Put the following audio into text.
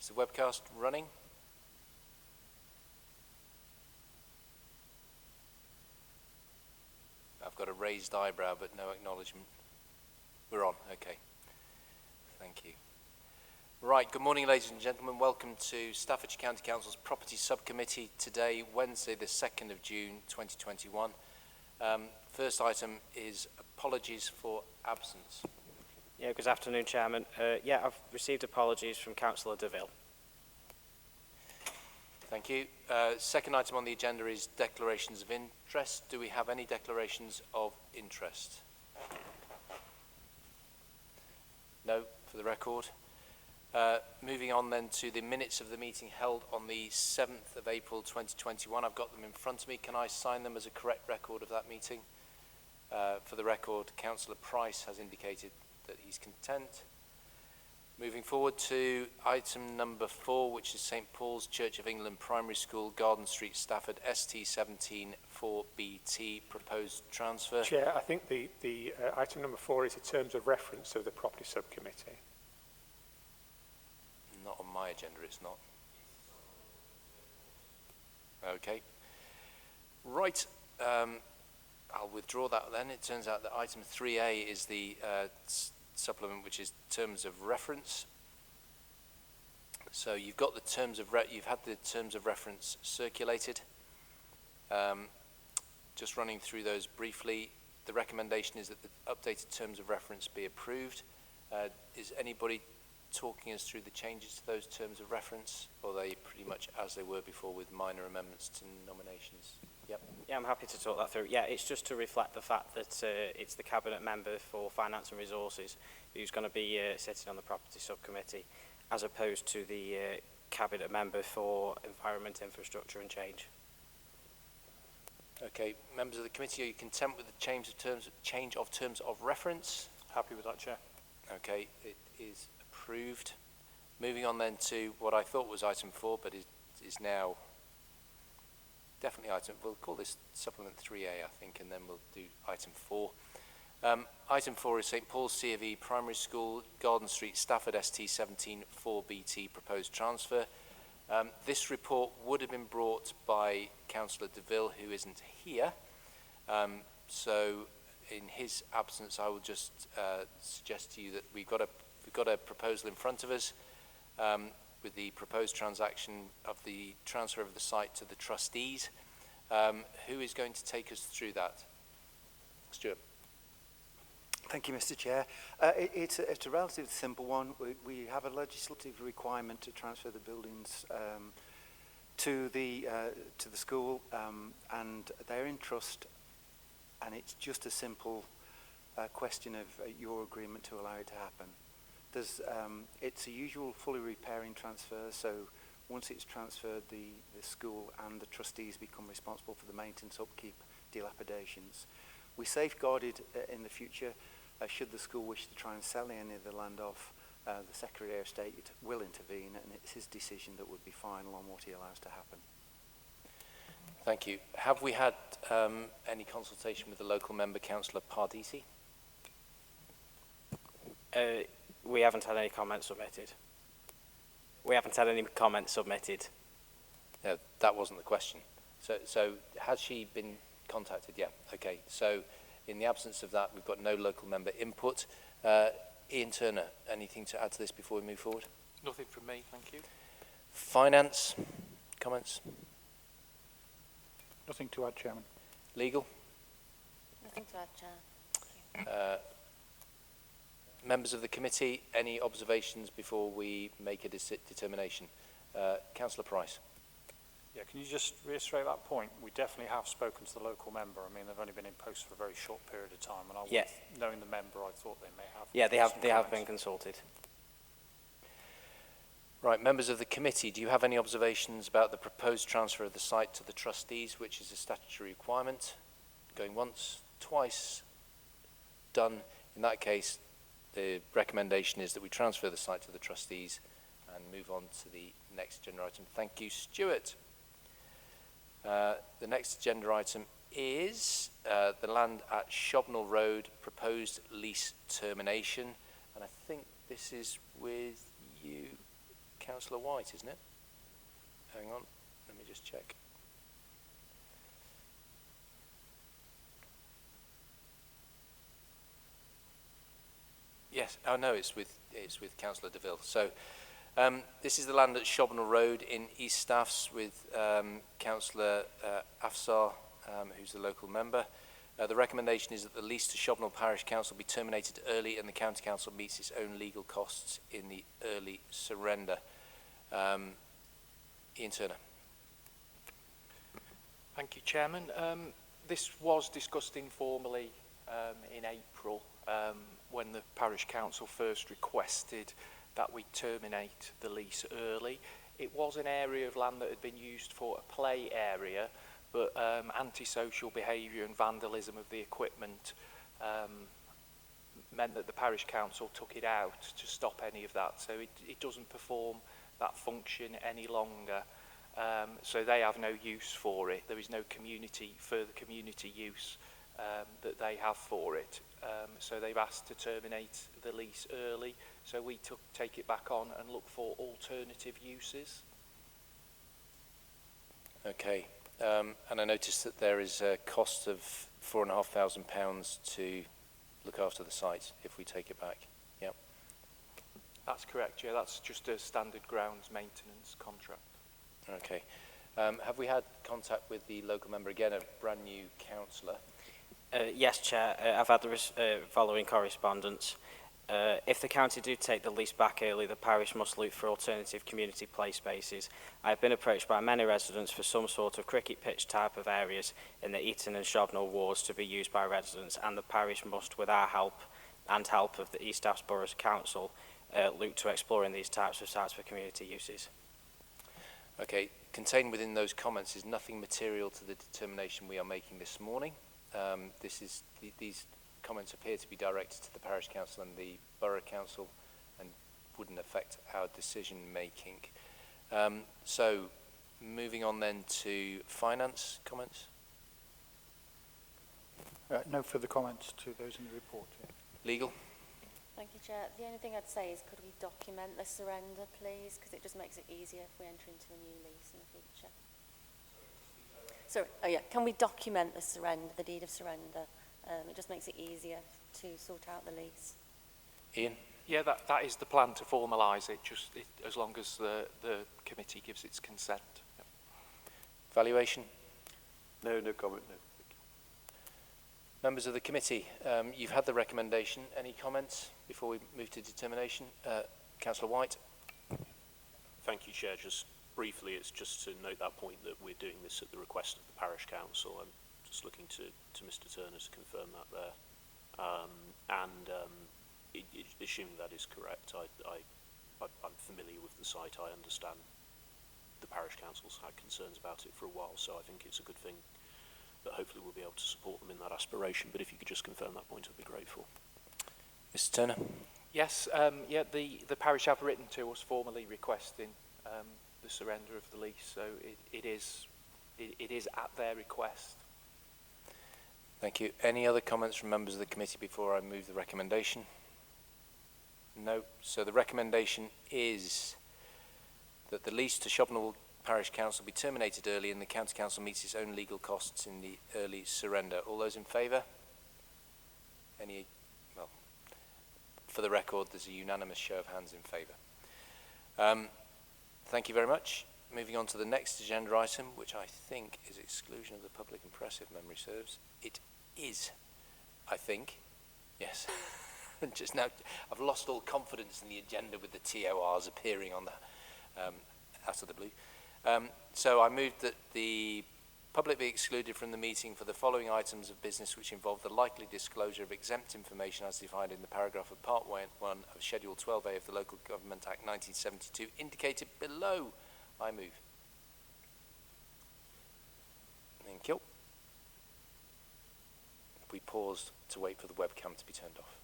Is the webcast running? I've got a raised eyebrow but no acknowledgement. We're on, okay. Thank you. Right, good morning ladies and gentlemen. Welcome to Staffordshire County Council's Property Subcommittee today, Wednesday the 2nd of June 2021. First item is apologies for absence. Yeah, good afternoon, Chairman. I've received apologies from Councillor DeVille. Thank you. Second item on the agenda is declarations of interest. Do we have any declarations of interest? No, for the record. Moving on then to the minutes of the meeting held on the 7th of April 2021. I've got them in front of me. Can I sign them as a correct record of that meeting? For the record, Councillor Price has indicated that he's content. Moving forward to item number 4, which is St Paul's Church of England Primary School, Garden Street, Stafford, ST17 4BT, proposed transfer. Chair, I think the item number 4 is the terms of reference of the property subcommittee. Not on my agenda, it's not. Okay. Right. I'll withdraw that then. It turns out that item 3A is the supplement, which is terms of reference. So you've got the terms of you've had the terms of reference circulated. Just running through those briefly. The recommendation is that the updated terms of reference be approved. Is anybody talking us through the changes to those terms of reference, or are they pretty much as they were before with minor amendments to nominations? Yep. Yeah, I'm happy to talk that through. Yeah, it's just to reflect the fact that it's the Cabinet Member for Finance and Resources who's going to be sitting on the Property Subcommittee, as opposed to the Cabinet Member for Environment, Infrastructure and Change. Okay, members of the committee, are you content with the change of terms of reference? Happy with that, Chair. Okay, it is approved. Moving on then to what I thought was item 4, but is now definitely item, we'll call this supplement 3A, I think, and then we'll do item 4. Item 4 is St Paul's C of E Primary School, Garden Street, Stafford, ST17 4BT, proposed transfer. This report would have been brought by Councillor DeVille, who isn't here. So in his absence, I will just suggest to you that we've got a proposal in front of us with the proposed transaction of the transfer of the site to the trustees. Who is going to take us through that? Stuart. Thank you, Mr. Chair. It's a relatively simple one. We have a legislative requirement to transfer the buildings to the school, and they're in trust, and it's just a simple question of your agreement to allow it to happen. It's a usual fully repairing transfer, so once it's transferred, the school and the trustees become responsible for the maintenance, upkeep, dilapidations. We safeguarded in the future, should the school wish to try and sell any of the land off, the Secretary of State will intervene, and it's his decision that would be final on what he allows to happen. Thank you. Have we had any consultation with the local member, Councillor Pardisi? We haven't had any comments submitted. We haven't had any comments submitted. No, that wasn't the question. So has she been contacted? Yeah. Okay. So in the absence of that, we've got no local member input. Ian Turner, anything to add to this before we move forward? Nothing from me, thank you. Finance, comments? Nothing to add, Chairman. Legal? Nothing to add, Chair. Members of the committee, any observations before we make a determination? Councillor Price. Yeah, can you just reiterate that point? We definitely have spoken to the local member. I mean, they've only been in post for a very short period of time, and knowing the member, I thought they may have. Yeah, they have been consulted. Right, members of the committee, do you have any observations about the proposed transfer of the site to the trustees, which is a statutory requirement? Going once, twice, done. In that case, the recommendation is that we transfer the site to the trustees and move on to the next agenda item. Thank you, Stuart. The next agenda item is the land at Shobnall Road, proposed lease termination. And I think this is with you, Councillor White, isn't it? Hang on, let me just check. Yes, oh no, it's with Councillor DeVille. So this is the land at Shobnall Road in East Staffs with Councillor Afsar, who's the local member. The recommendation is that the lease to Shobnall Parish Council be terminated early and the County Council meets its own legal costs in the early surrender. Ian Turner. Thank you, Chairman. This was discussed informally in April when the Parish Council first requested that we terminate the lease early. It was an area of land that had been used for a play area, but antisocial behaviour and vandalism of the equipment meant that the Parish Council took it out to stop any of that. So it doesn't perform that function any longer. So they have no use for it. There is no further community use that they have for it. So they've asked to terminate the lease early. So we take it back on and look for alternative uses. Okay. And I noticed that there is a cost of £4,500 to look after the site if we take it back. Yep. That's correct, yeah. That's just a standard grounds maintenance contract. Okay. Have we had contact with the local member again, a brand new councillor? Yes, Chair. I've had the following correspondence. If the county do take the lease back early, the parish must look for alternative community play spaces. I have been approached by many residents for some sort of cricket pitch type of areas in the Eaton and Shobnall wards to be used by residents, and the parish must, with our help and help of the East Staffs Borough Council, look to exploring these types of sites for community uses. Okay, contained within those comments is nothing material to the determination we are making this morning. These comments appear to be directed to the Parish Council and the Borough Council and wouldn't affect our decision making. So, moving on then to finance comments. No further comments to those in the report. Yeah. Legal. Thank you, Chair. The only thing I'd say is could we document the surrender, please? Because it just makes it easier if we enter into a new lease in the future. Sorry, oh yeah, can we document the surrender, the deed of surrender? It just makes it easier to sort out the lease. Ian? Yeah, that is the plan to formalise it, as long as the committee gives its consent. Yep. Valuation? No comment, no. Members of the committee, you've had the recommendation. Any comments before we move to determination? Councillor White. Thank you, Chair. Just briefly, it's just to note that point that we're doing this at the request of the Parish Council. I'm just looking to Mr Turner to confirm that there. Assuming that is correct, I'm familiar with the site. I understand the Parish Council's had concerns about it for a while, so I think it's a good thing that hopefully we'll be able to support them in that aspiration. But if you could just confirm that point, I'd be grateful. Mr Turner. Yes, yeah, the parish have written to us formally requesting the surrender of the lease, so it is at their request. Thank you. Any other comments from members of the committee before I move the recommendation? No. So the recommendation is that the lease to Shobnall Parish Council be terminated early and the County Council meets its own legal costs in the early surrender. All those in favour? Any? Well, for the record, there's a unanimous show of hands in favour. Thank you very much. Moving on to the next agenda item, which I think is exclusion of the public and press, if memory serves. It is, I think. Yes. Just now, I've lost all confidence in the agenda with the TORs appearing on the out of the blue. So I moved that the public be excluded from the meeting for the following items of business which involve the likely disclosure of exempt information as defined in the paragraph of Part 1 of Schedule 12A of the Local Government Act 1972 indicated below. I move. Thank you. We paused to wait for the webcam to be turned off.